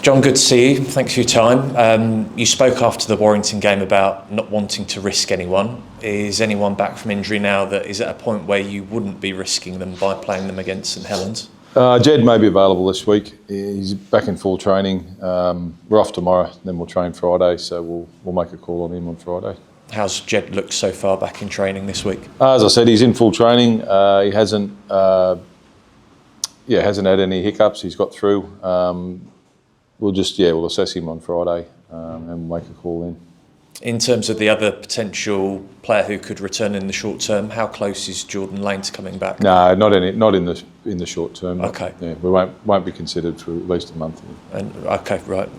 John, good to see you. Thanks for your time. You spoke after the Warrington game about not wanting to risk anyone. Is anyone back from injury now that is at a point where you wouldn't be risking them by playing them against St Helens? Jed may be available this week. He's back in full training. We're off tomorrow, then we'll train Friday, so we'll make a call on him on Friday. How's Jed looked so far back in training this week? As I said, he's in full training. He hasn't had any hiccups. He's got through. We'll assess him on Friday and make a call in. In terms of the other potential player who could return in the short term, how close is Jordan Lane to coming back? No, not in the short term. Okay. Yeah, we won't be considered for at least a month. Okay, right.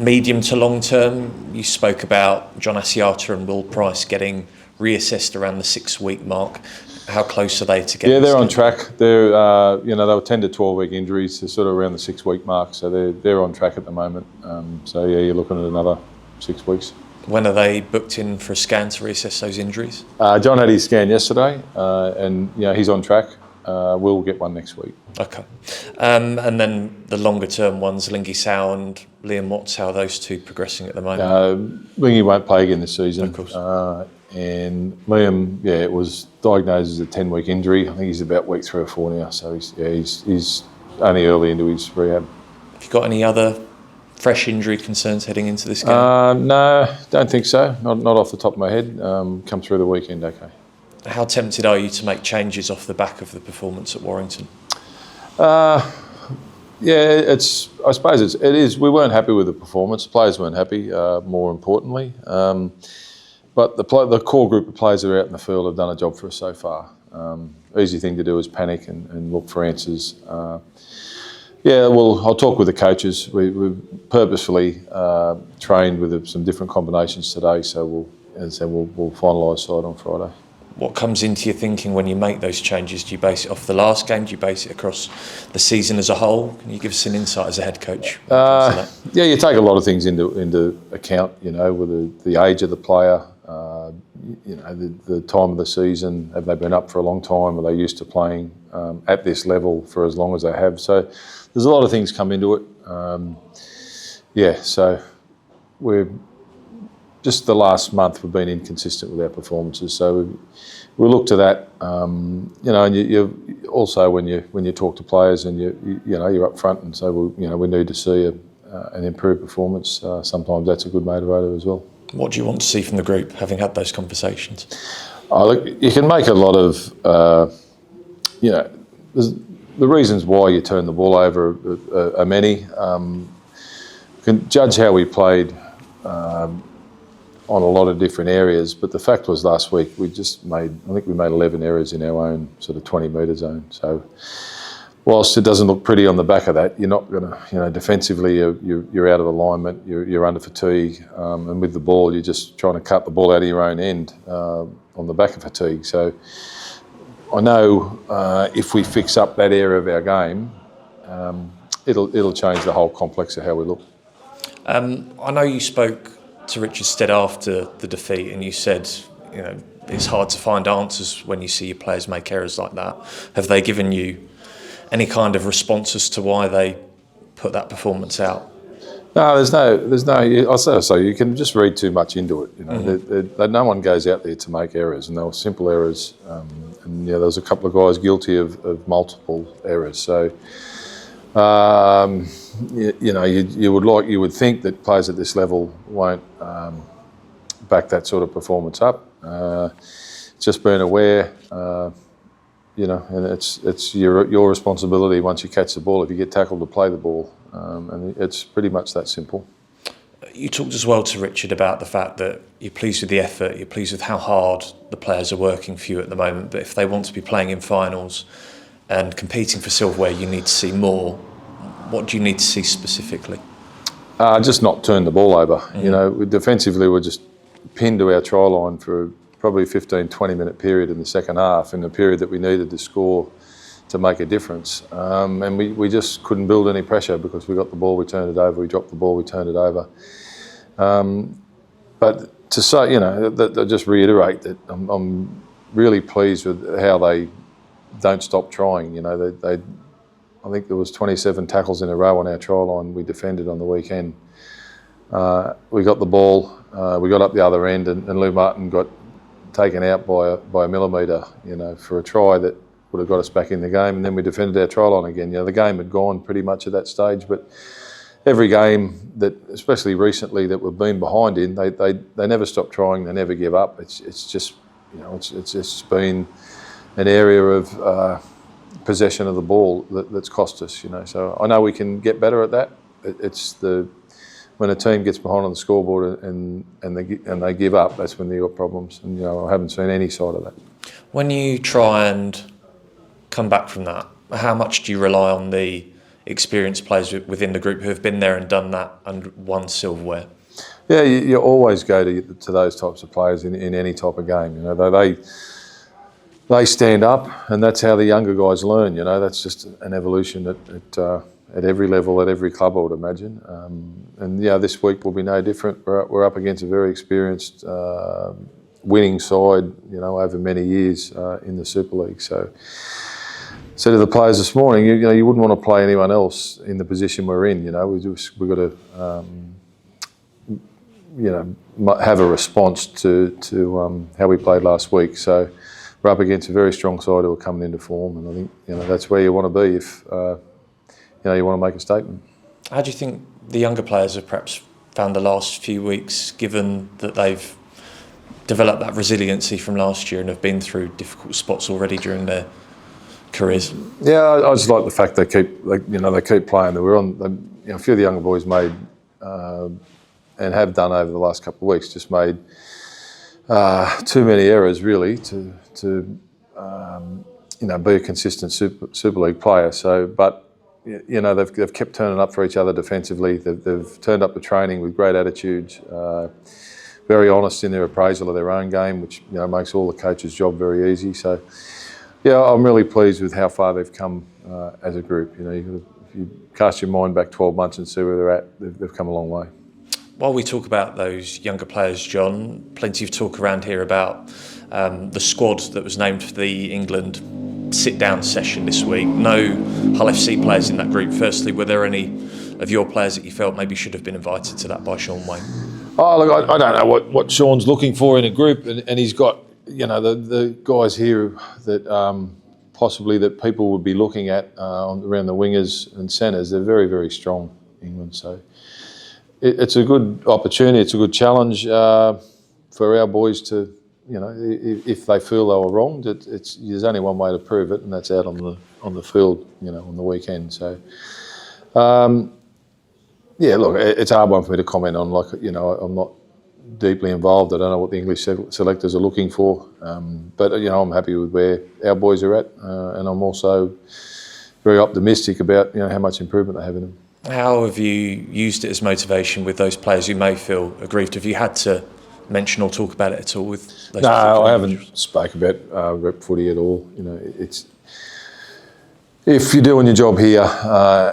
Medium to long term, you spoke about John Asiata and Will Price getting reassessed around the 6-week mark. How close are they to getting? Yeah, they're on track. They're they were 10 to 12 week injuries. They're sort of around the 6-week mark, so they're on track at the moment. You're looking at another 6 weeks. When are they booked in for a scan to reassess those injuries? John had his scan yesterday, and he's on track. We'll get one next week. Okay. And then the longer term ones, Lingy Sow and Liam Watts, how are those two progressing at the moment? Lingy won't play again this season. Of course. And Liam, it was diagnosed as a 10-week injury. I think he's about week 3 or 4 now, so he's only early into his rehab. Have you got any other fresh injury concerns heading into this game? No, don't think so. Not off the top of my head. Come through the weekend, okay. How tempted are you to make changes off the back of the performance at Warrington? I suppose it is. We weren't happy with the performance. The players weren't happy, more importantly. But the core group of players that are out in the field have done a job for us so far. Easy thing to do is panic and look for answers. I'll talk with the coaches. We've purposefully trained with some different combinations today, so we'll finalise side on Friday. What comes into your thinking when you make those changes? Do you base it off the last game? Do you base it across the season as a whole? Can you give us an insight as a head coach? You take a lot of things into account, with the age of the player, the time of the season. Have they been up for a long time? Are they used to playing at this level for as long as they have? So there's a lot of things come into it. So we're just the last month we've been inconsistent with our performances. So we look to that, and you also when you talk to players and you're up front and say, we need to see an improved performance. Sometimes that's a good motivator as well. What do you want to see from the group, having had those conversations? Look, you can make a lot of, the reasons why you turn the ball over are many. You can judge how we played on a lot of different areas, but the fact was last week we made 11 errors in our own sort of 20-metre zone. So whilst it doesn't look pretty on the back of that, you're not going to, defensively you're out of alignment, you're under fatigue, and with the ball you're just trying to cut the ball out of your own end on the back of fatigue. So I know if we fix up that area of our game, it'll change the whole complex of how we look. I know you spoke to Richard Stead after the defeat, and you said, it's hard to find answers when you see your players make errors like that. Have they given you any kind of response as to why they put that performance out? No, there's no. I'll say so. You can just read too much into it. No one goes out there to make errors, and they were simple errors. There was a couple of guys guilty of multiple errors. So. You would think that players at this level won't back that sort of performance up. Just being aware, and it's your responsibility once you catch the ball, if you get tackled, to play the ball, and it's pretty much that simple. You talked as well to Richard about the fact that you're pleased with the effort, you're pleased with how hard the players are working for you at the moment, but if they want to be playing in finals and competing for silverware, you need to see more. What do you need to see specifically? Just not turn the ball over. Defensively, we're just pinned to our try line for probably 15, 20-minute period in the second half, in the period that we needed to score to make a difference. And we just couldn't build any pressure because we got the ball, we turned it over, we dropped the ball, we turned it over. But to say, just reiterate that I'm really pleased with how they don't stop trying. I think there was 27 tackles in a row on our try line we defended on the weekend. We got the ball, we got up the other end, and Lou Martin got taken out by a millimetre, for a try that would have got us back in the game, and then we defended our try line again. The game had gone pretty much at that stage, but every game that, especially recently, that we've been behind in, they never stop trying, they never give up. It's just, it's just been an area of possession of the ball that's cost us. So I know we can get better at that. It's when a team gets behind on the scoreboard and they give up, that's when they got problems. And I haven't seen any side of that. When you try and come back from that, how much do you rely on the experienced players within the group who have been there and done that and won silverware? Yeah, you always go to those types of players in any type of game. They stand up, and that's how the younger guys learn. That's just an evolution at every level, at every club, I would imagine. And this week will be no different. We're up against a very experienced, winning side, over many years in the Super League. So said to the players this morning, you wouldn't want to play anyone else in the position we're in. We've got to, have a response to how we played last week. So we're up against a very strong side who are coming into form, and I think that's where you want to be if you want to make a statement. How do you think the younger players have perhaps found the last few weeks, given that they've developed that resiliency from last year and have been through difficult spots already during their careers? Yeah, I just like the fact they keep playing. A few of the younger boys made and have done over the last couple of weeks just made too many errors really to be a consistent Super League player. So, but they've kept turning up for each other defensively. They've turned up the training with great attitudes, very honest in their appraisal of their own game, which makes all the coaches' job very easy. So, I'm really pleased with how far they've come as a group. If you cast your mind back 12 months and see where they're at, they've come a long way. While we talk about those younger players, John, plenty of talk around here about the squad that was named for the England sit-down session this week. No Hull FC players in that group. Firstly, were there any of your players that you felt maybe should have been invited to that by Shaun Wane? Oh, look, I don't know what Shaun's looking for in a group, and he's got the guys here that possibly that people would be looking at around the wingers and centres. They're very, very strong, England. So it's a good opportunity. It's a good challenge for our boys to. If they feel they were wronged, there's only one way to prove it, and that's out on the field, on the weekend. So, look, it's a hard one for me to comment on. I'm not deeply involved. I don't know what the English selectors are looking for, but I'm happy with where our boys are at, and I'm also very optimistic about how much improvement they have in them. How have you used it as motivation with those players who may feel aggrieved? Have you had to mention or talk about it at all with those? No, I haven't spoke about rep footy at all. It's if you're doing your job here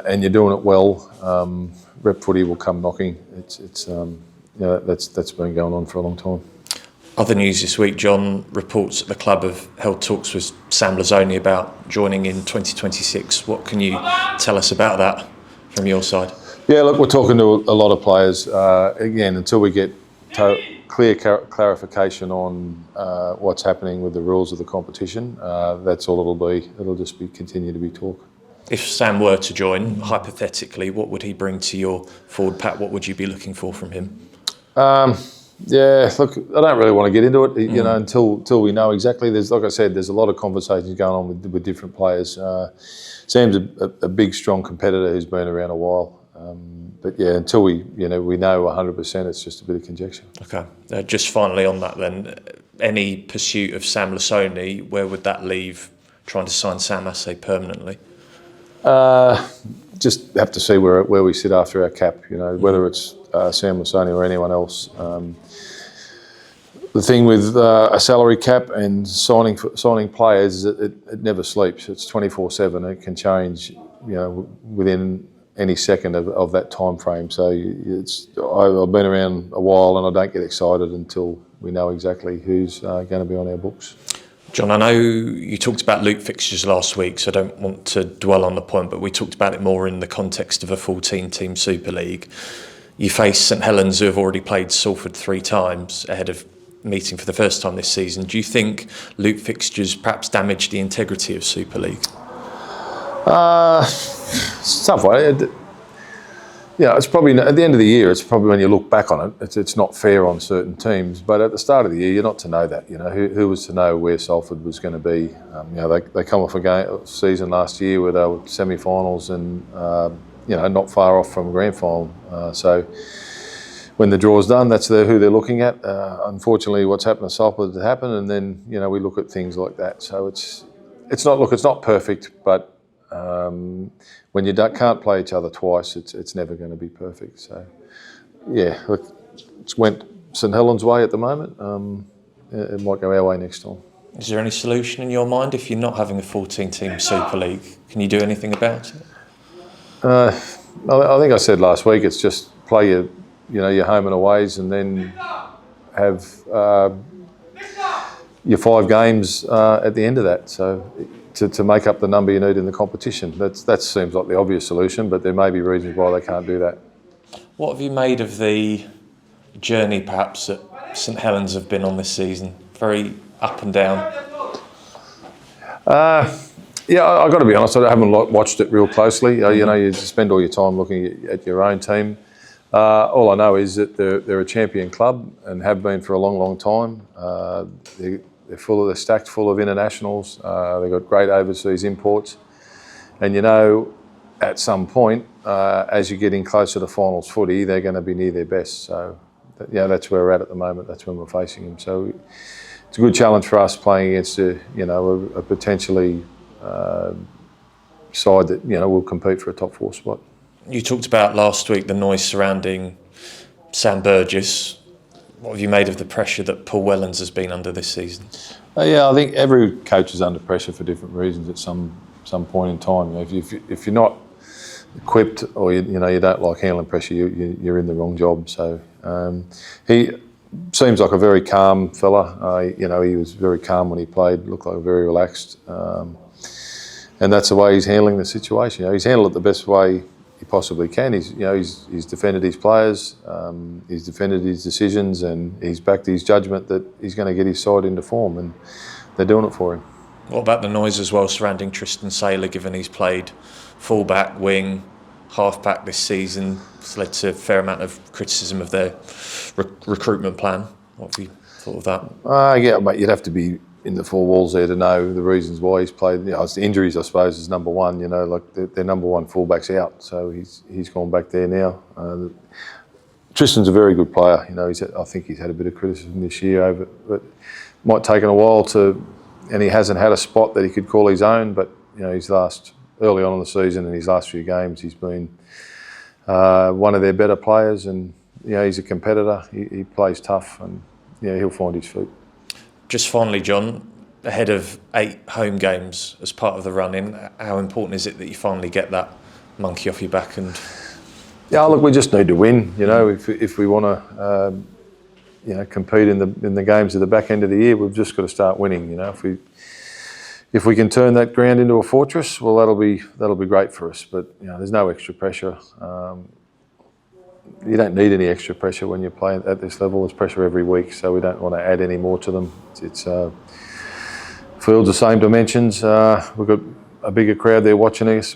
and you're doing it well, rep footy will come knocking. That's been going on for a long time. Other news this week, John, reports that the club have held talks with Sam Lazzoni about joining in 2026. What can you tell us about that from your side? Yeah, look, we're talking to a lot of players. Again, until we get clear clarification on what's happening with the rules of the competition, that's all it'll be. It'll just continue to be talk. If Sam were to join, hypothetically, what would he bring to your forward pack? What would you be looking for from him? Look, I don't really want to get into it, until we know exactly. Like I said, there's a lot of conversations going on with different players. Sam's a big, strong competitor who's been around a while. But until we know 100%, it's just a bit of conjecture. Okay. Just finally on that then, any pursuit of Sam Lazzoni, where would that leave trying to sign Sam Assay permanently? Just have to see where we sit after our cap, whether it's Sam Lazzoni or anyone else. The thing with a salary cap and signing players is it never sleeps. It's 24/7. It can change, within any second of that time frame. So I've been around a while, and I don't get excited until we know exactly who's going to be on our books. John, I know you talked about Luke fixtures last week, so I don't want to dwell on the point, but we talked about it more in the context of a 14-team Super League. You face St Helens, who have already played Salford 3 times ahead of meeting for the first time this season. Do you think Luke fixtures perhaps damaged the integrity of Super League? Some way. It's probably at the end of the year. It's probably when you look back on it, it's not fair on certain teams. But at the start of the year, you're not to know that. Who was to know where Salford was going to be? They come off a season last year where they were semi-finals and not far off from grand final. So when the draw's done, that's who they're looking at. Unfortunately, what's happened to Salford has happened, and then we look at things like that. So it's not perfect, but when you can't play each other twice, it's never going to be perfect. So, yeah, look, it's went St Helens' way at the moment. It might go our way next time. Is there any solution in your mind if you're not having a 14-team Super League? Can you do anything about it? I think I said last week. It's just play your home and aways, and then have your 5 games at the end of that. So. To make up the number you need in the competition. That seems like the obvious solution, but there may be reasons why they can't do that. What have you made of the journey perhaps that St Helens have been on this season? Very up and down. Yeah, I've got to be honest, I haven't watched it real closely. You spend all your time looking at your own team. All I know is that they're a champion club and have been for a long, long time. They're stacked full of internationals. They've got great overseas imports. And at some point, as you're getting closer to finals footy, they're going to be near their best. So, that's where we're at the moment. That's when we're facing them. So it's a good challenge for us playing against a potentially side that, will compete for a top 4 spot. You talked about last week the noise surrounding Sam Burgess. What have you made of the pressure that Paul Wellens has been under this season? I think every coach is under pressure for different reasons at some point in time. If you're not equipped or you don't like handling pressure, you're in the wrong job. So he seems like a very calm fella. He was very calm when he played. Looked like very relaxed, and that's the way he's handling the situation. He's handled it the best way he possibly can. He's defended his players, he's defended his decisions, and he's backed his judgment that he's going to get his side into form, and they're doing it for him. What about the noise as well surrounding Tristan Saylor, given he's played full-back, wing, half-back this season? It's led to a fair amount of criticism of their recruitment plan. What have you thought of that? Mate, you'd have to be in the 4 walls there to know the reasons why he's played. It's the injuries, I suppose, is number one. Their number one fullback's out, so he's gone back there now. Tristan's a very good player. I think he's had a bit of criticism this year but might take a while and he hasn't had a spot that he could call his own. But early on in the season and his last few games, he's been one of their better players, and he's a competitor. He plays tough, and he'll find his feet. Just finally, John, ahead of 8 home games as part of the run-in, how important is it that you finally get that monkey off your back? And look, we just need to win. If we want to, compete in the games at the back end of the year, we've just got to start winning. If we can turn that ground into a fortress, well, that'll be great for us. But there's no extra pressure. You don't need any extra pressure when you're playing at this level. There's pressure every week, so we don't want to add any more to them. It's fields the same dimensions. We've got a bigger crowd there watching us.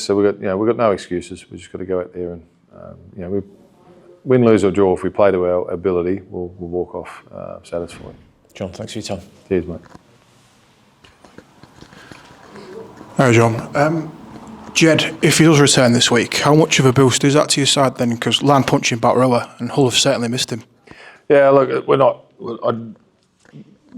So we've got no excuses. We just got to go out there and we win, lose or draw. If we play to our ability, we'll walk off satisfied. John, thanks for your time. Cheers, mate. Hi, John. Jed, if he does return this week, how much of a boost is that to your side then? Because line punching back rower, and Hull have certainly missed him. Yeah, look, we're not.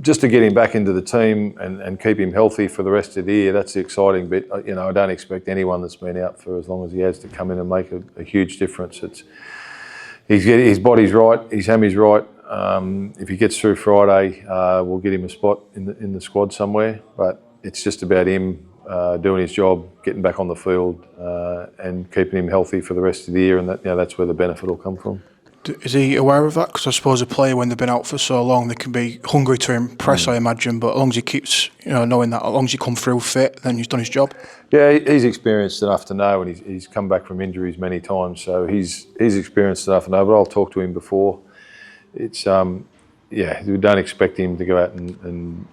Just to get him back into the team and keep him healthy for the rest of the year, that's the exciting bit. I don't expect anyone that's been out for as long as he has to come in and make a huge difference. His body's right, his hammy's right. If he gets through Friday, we'll get him a spot in the squad somewhere. But it's just about him doing his job, getting back on the field, and keeping him healthy for the rest of the year, and that's where the benefit will come from. Is he aware of that? Because I suppose a player, when they've been out for so long, they can be hungry to impress, I imagine. But as long as he keeps, knowing that, as long as he come through fit, then he's done his job. Yeah, he's experienced enough to know, and he's come back from injuries many times, so he's experienced enough to know. But I'll talk to him before. It's we don't expect him to go out and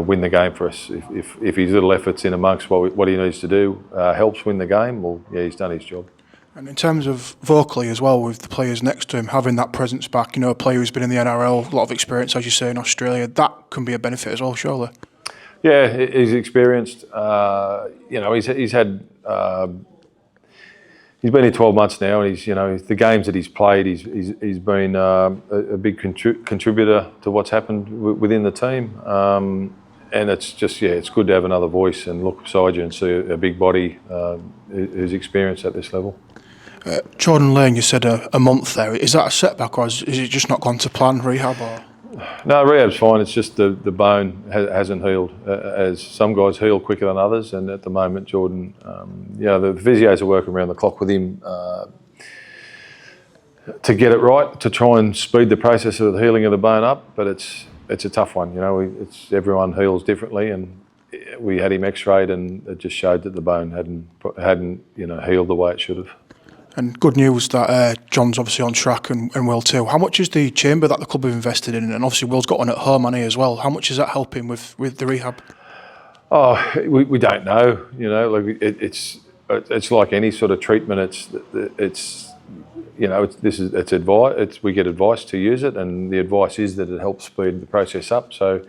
win the game for us. If his little efforts in amongst what he needs to do helps win the game, well, yeah, he's done his job. And in terms of vocally as well, with the players next to him, having that presence back, a player who's been in the NRL, a lot of experience, as you say, in Australia, that can be a benefit as well, surely. Yeah, he's experienced. He's had. He's been here 12 months now, and the games that he's played, he's been a big contributor to what's happened within the team. And it's just, it's good to have another voice and look beside you and see a big body who's experienced at this level. Jordan Lane, you said a month there. Is that a setback, or is it just not gone to plan, rehab? Or? No, rehab's fine. It's just the bone hasn't healed. As some guys heal quicker than others, and at the moment, Jordan, the physios are working around the clock with him to get it right, to try and speed the process of the healing of the bone up. But it's a tough one. Everyone heals differently, and we had him X-rayed, and it just showed that the bone hadn't healed the way it should have. And good news that John's obviously on track and Will too. How much is the chamber that the club have invested in? And obviously Will's got one at home, hasn't he, as well? How much is that helping with the rehab? Oh, we don't know. It's like any sort of treatment. It's advice. We get advice to use it, and the advice is that it helps speed the process up. So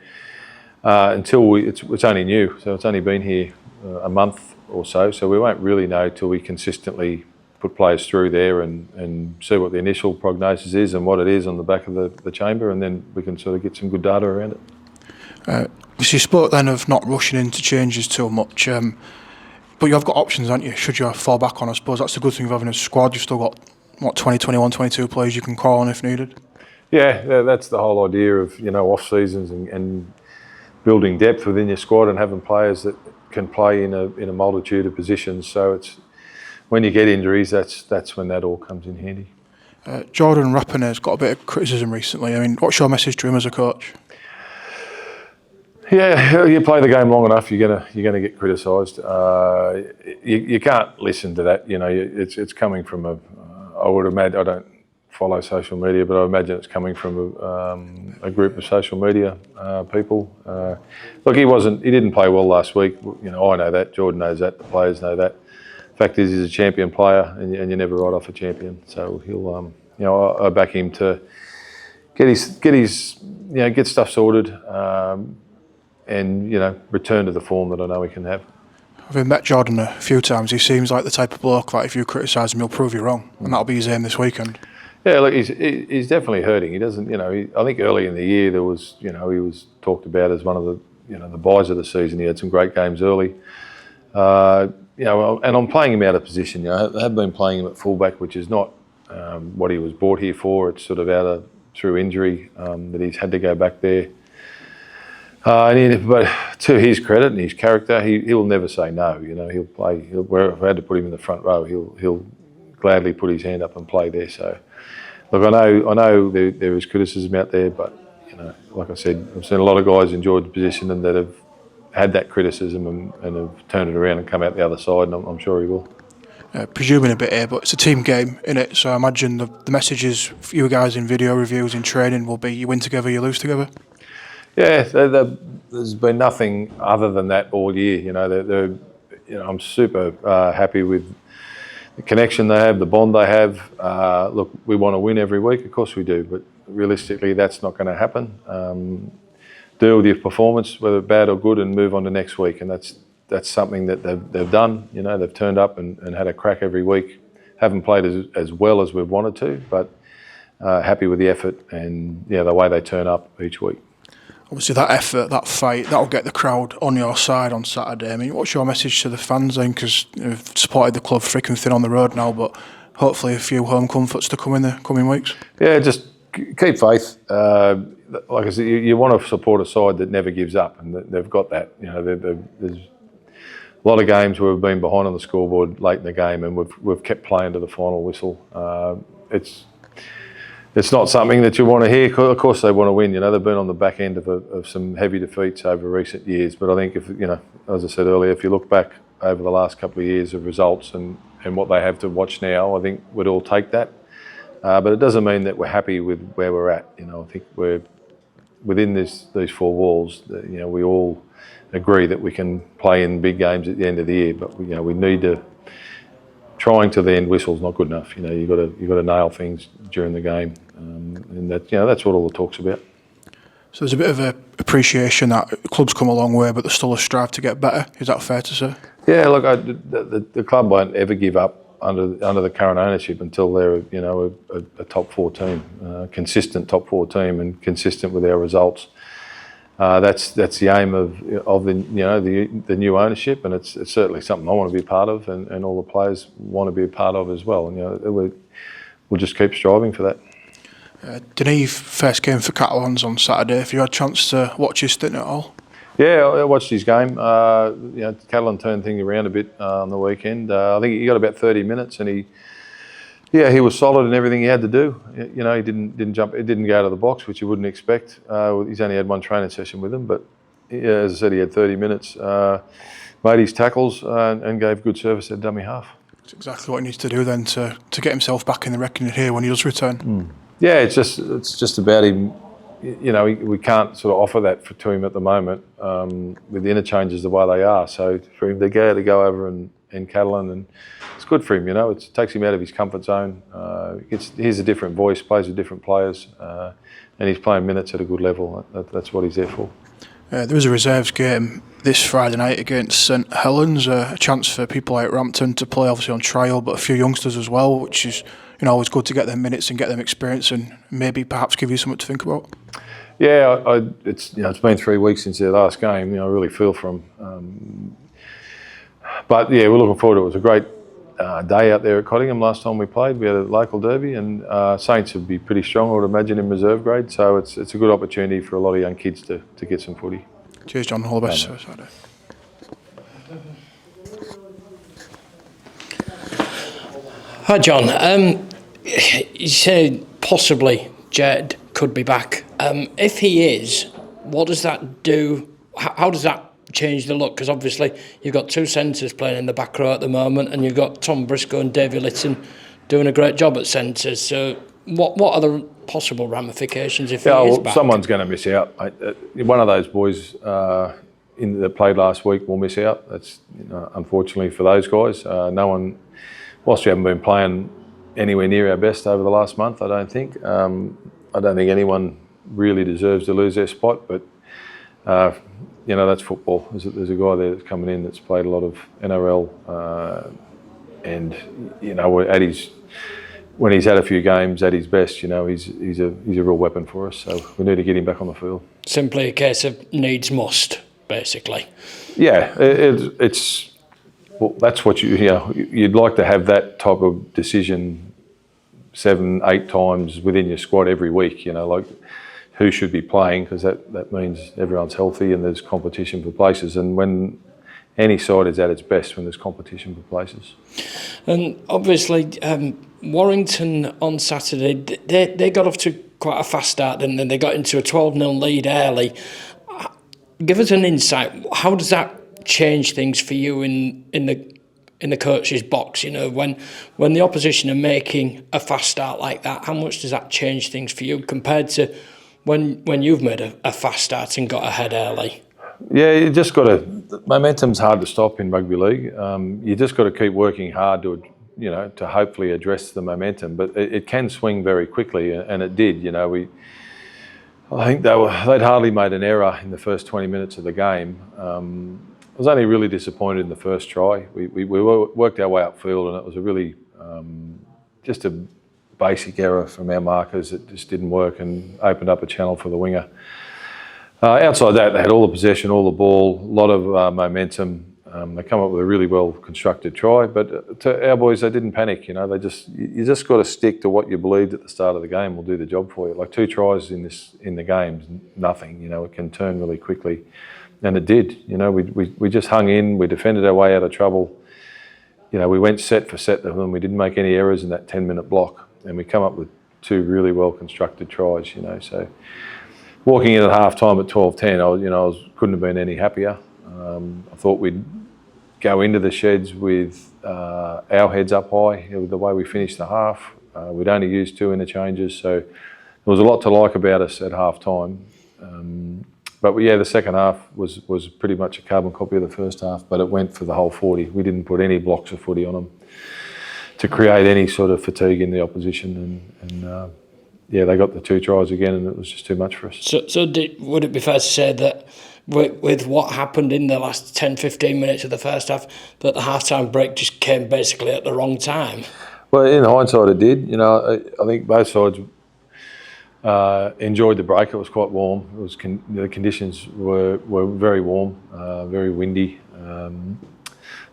it's only new, so it's only been here a month or so. So we won't really know till we consistently put players through there and see what the initial prognosis is and what it is on the back of the chamber, and then we can sort of get some good data around it. You spoke then of not rushing into changes too much, but you've got options, haven't you, should you fall back on? I suppose that's the good thing of having a squad. You've still got, 20, 21, 22 players you can call on if needed? Yeah, that's the whole idea of, off-seasons and building depth within your squad and having players that can play in a multitude of positions. So it's when you get injuries, that's when that all comes in handy. Jordan Rappanee's got a bit of criticism recently. I mean, what's your message to him as a coach? Yeah, you play the game long enough, you're gonna get criticised. You can't listen to that. It's coming from I would imagine, I don't follow social media, but I imagine it's coming from a group of social media people. Look, he didn't play well last week. I know that. Jordan knows that. The players know that. Fact is, he's a champion player, and you never write off a champion. So he'll, I back him to get stuff sorted, and return to the form that I know he can have. I've met Jordan a few times. He seems like the type of bloke that if you criticise him, he'll prove you wrong, and that'll be his aim this weekend. Yeah, look, he's definitely hurting. He doesn't, I think early in the year there was, he was talked about as one of the, the buys of the season. He had some great games early. And I'm playing him out of position. I have been playing him at fullback, which is not what he was brought here for. It's sort of through injury that he's had to go back there. But to his credit and his character, he'll never say no. He'll play. If I had to put him in the front row, he'll gladly put his hand up and play there. So, look, I know there is criticism out there, but like I said, I've seen a lot of guys in George's position and that have had that criticism and have turned it around and come out the other side, and I'm sure he will. Presuming a bit here, but it's a team game, innit? So I imagine the messages for you guys in video reviews, in training, will be you win together, you lose together? Yeah, there's been nothing other than that all year. I'm super happy with the connection they have, the bond they have. Look, we want to win every week, of course we do, but realistically that's not going to happen. Deal with your performance, whether bad or good, and move on to next week. And that's something that they've done. They've turned up and had a crack every week. Haven't played as well as we've wanted to, but happy with the effort and the way they turn up each week. Obviously that effort, that fight, that'll get the crowd on your side on Saturday. I mean, what's your message to the fans then? Because you've supported the club thick and thin on the road now, but hopefully a few home comforts to come in the coming weeks. Yeah, just keep faith. Like I said, you want to support a side that never gives up, and they've got that. There's a lot of games where we've been behind on the scoreboard late in the game, and we've kept playing to the final whistle. it's not something that you want to hear. Of course, they want to win. They've been on the back end of some heavy defeats over recent years. But I think if as I said earlier, if you look back over the last couple of years of results and what they have to watch now, I think we'd all take that. But it doesn't mean that we're happy with where we're at. I think we're within these four walls. We all agree that we can play in big games at the end of the year, but we need to. Trying to the end whistle's not good enough. You've got to nail things during the game, and that's what all the talk's about. So there's a bit of a appreciation that the club's come a long way, but there's still a strive to get better. Is that fair to say? Yeah, look, the club won't ever give up under the current ownership until they're a top four team, consistent top four team, and consistent with our results. That's the aim of the new ownership, and it's certainly something I want to be a part of, and all the players want to be a part of as well. We'll just keep striving for that. Deneve first game for Helens on Saturday. If you had a chance to watch his stint at all? Yeah, I watched his game. Catalan turned things around a bit on the weekend. I think he got about 30 minutes, and he was solid in everything he had to do. He didn't jump, it didn't go out of the box, which you wouldn't expect. He's only had one training session with him, but as I said, he had 30 minutes, made his tackles, and gave good service at dummy half. That's exactly what he needs to do then to get himself back in the reckoning here when he does return. Yeah, it's just about him. We can't sort of offer that to him at the moment with the interchanges the way they are. So for him to go over and Catalan, and it's good for him. It takes him out of his comfort zone. He's a different voice, plays with different players, and he's playing minutes at a good level. That's what he's there for. There is a reserves game this Friday night against St Helens, a chance for people like Rampton to play obviously on trial, but a few youngsters as well, which is always good to get them minutes and get them experience and maybe perhaps give you something to think about. Yeah, it's been 3 weeks since their last game. I really feel for them. But yeah, we're looking forward to it. It was a great day out there at Cottingham last time we played. We had a local derby, and Saints would be pretty strong, I would imagine, in reserve grade. So it's a good opportunity for a lot of young kids to get some footy. Cheers, John. All the best. Hi, John. You said possibly Jed could be back. If he is, what does that do? How does that change the look? Because obviously you've got two centres playing in the back row at the moment, and you've got Tom Briscoe and Davy Litton doing a great job at centres. So what are the possible ramifications if he is back? Someone's going to miss out. One of those boys that played last week will miss out. That's unfortunately for those guys. No one, whilst we haven't been playing anywhere near our best over the last month, I don't think anyone really deserves to lose their spot, but that's football. There's a guy there that's coming in that's played a lot of NRL, and when he's had a few games at his best, he's a real weapon for us. So we need to get him back on the field. Simply a case of needs must, basically. Yeah, it's that's what you'd like to have that type of decision 7-8 times within your squad every week. Like who should be playing, because that means everyone's healthy and there's competition for places. And when any side is at its best, when there's competition for places. And obviously, Warrington on Saturday, they got off to quite a fast start, didn't they? They got into a 12-0 lead early. Give us an insight. How does that change things for you in the coach's box? When the opposition are making a fast start like that, how much does that change things for you compared to when you've made a fast start and got ahead early? Yeah, you just got to. Momentum's hard to stop in rugby league. You just got to keep working hard to hopefully address the momentum. But it can swing very quickly, and it did. I think they'd hardly made an error in the first 20 minutes of the game. I was only really disappointed in the first try. We worked our way upfield, and it was a really just a basic error from our markers that just didn't work and opened up a channel for the winger. Outside that, they had all the possession, all the ball, a lot of momentum. They come up with a really well constructed try, but to our boys, they didn't panic. You just got to stick to what you believed at the start of the game will do the job for you. Like 2 tries in the game, nothing. It can turn really quickly, and it did. We just hung in. We defended our way out of trouble. We went set for set with them. We didn't make any errors in that 10-minute block, and we come up with two really well constructed tries. So walking in at half time at 12-10, couldn't have been any happier. I thought we'd go into the sheds with our heads up high. The way we finished the half, we'd only used 2 interchanges, so there was a lot to like about us at half time. But yeah, the second half was pretty much a carbon copy of the first half, but it went for the whole 40. We didn't put any blocks of footy on them to create any sort of fatigue in the opposition, and they got the 2 tries again, and it was just too much for us. So would it be fair to say that with what happened in the last 10-15 minutes of the first half, that the half-time break just came basically at the wrong time? Well, in hindsight, it did. I think both sides enjoyed the break. It was quite warm. It was the conditions were very warm, very windy.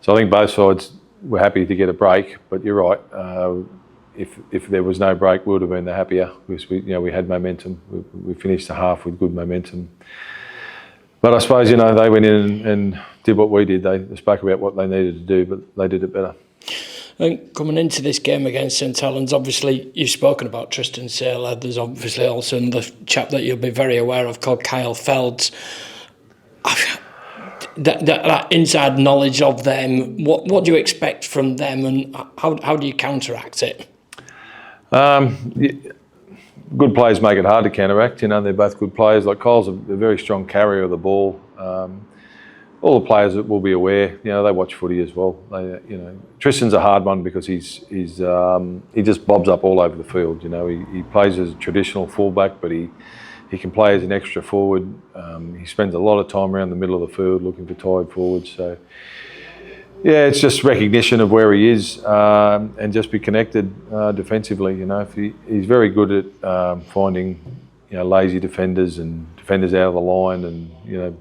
So I think both sides were happy to get a break. But you're right. If there was no break, we would have been the happier because we had momentum. We finished the half with good momentum. But I suppose they went in and did what we did. They spoke about what they needed to do, but they did it better. And coming into this game against St Helens, obviously you've spoken about Tristan Saylor. There's obviously also another chap that you'll be very aware of called Kyle Felds. That inside knowledge of them, what do you expect from them, and how do you counteract it? Good players make it hard to counteract. They're both good players. Like Kyle's a very strong carrier of the ball. All the players will be aware. They watch footy as well. Tristan's a hard one because he just bobs up all over the field. He plays as a traditional fullback, but he can play as an extra forward. He spends a lot of time around the middle of the field looking for tired forwards. So yeah, it's just recognition of where he is and just be connected defensively. If he's very good at finding lazy defenders and defenders out of the line, and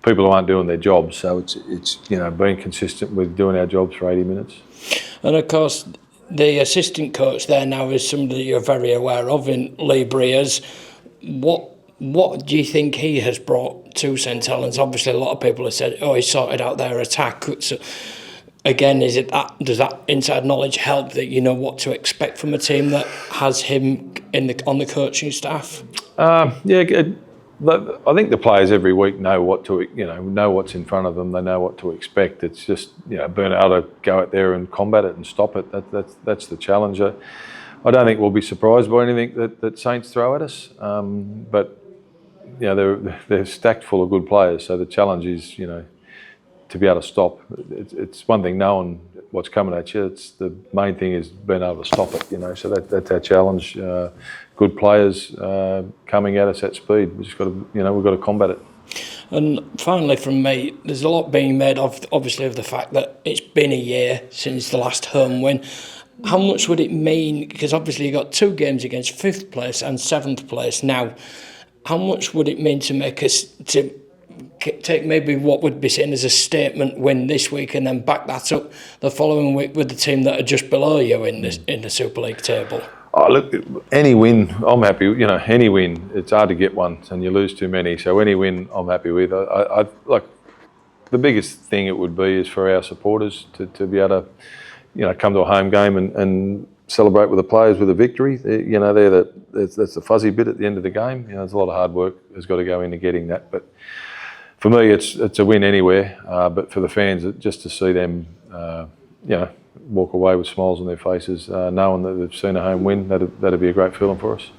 people who aren't doing their jobs. So it's being consistent with doing our jobs for 80 minutes. And of course, the assistant coach there now is somebody that you're very aware of in Lee Breers. What do you think he has brought to St Helens? Obviously, a lot of people have said, he sorted out their attack. So, again, does that inside knowledge help that you know what to expect from a team that has him on the coaching staff? I think the players every week know what's in front of them. They know what to expect. It's just being able to go out there and combat it and stop it. That's the challenge. I don't think we'll be surprised by anything that Saints throw at us. But they're stacked full of good players. So the challenge is to be able to stop. It's one thing knowing what's coming at you. It's the main thing is being able to stop it. So that's our challenge. Good players coming at us at speed. We just got to, we've got to combat it. And finally, from me, there's a lot being made of, obviously, of the fact that it's been a year since the last home win. How much would it mean? Because obviously you got 2 games against 5th place and 7th place now. How much would it mean to make us to take maybe what would be seen as a statement win this week and then back that up the following week with the team that are just below you in the Super League table? Oh, look, any win, I'm happy. Any win, it's hard to get one, and you lose too many. So any win, I'm happy with. I like the biggest thing it would be is for our supporters to be able to, come to a home game and celebrate with the players with a victory. That's the fuzzy bit at the end of the game. There's a lot of hard work has got to go into getting that. But for me, it's a win anywhere. But for the fans, just to see them, walk away with smiles on their faces, knowing that they've seen a home win, that'd be a great feeling for us.